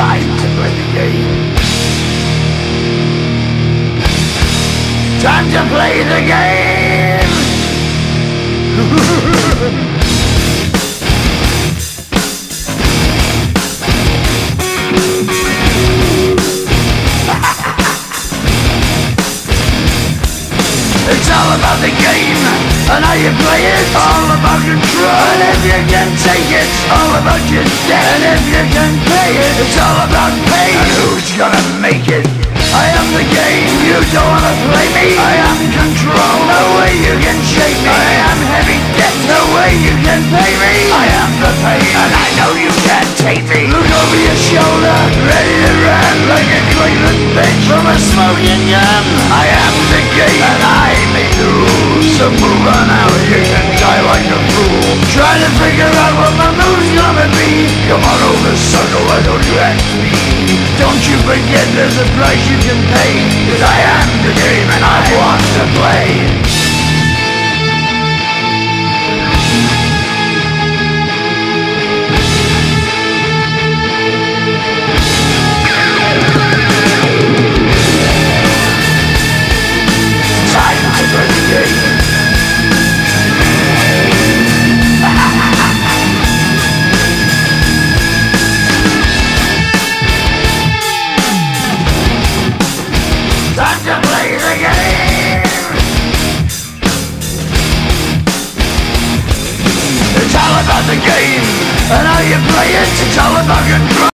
Time to play the game. Time to play the game. It's all about the game and how you play it. All about control, and if you can take it, all about your debt. And if you can pay it, it's all about pain. And who's gonna make it? I am the game, you don't wanna play me. I am control, no way you can shake me. I am heavy debt, no way you can pay me. I am the pain, and I know you can't take me. Look over your shoulder, ready to run like a Cleveland bitch from a smoking gun. I am the game, and I make the rules. So move on out, you can die like a fool. Try to figure out what my move's gonna be. Come on over, sucker, why don't you ask me? Don't you forget there's a price you can pay, 'cause I am the game and I want to play. Time to play the game. Time to play the game. It's all about the game and how you play it. It's all about control.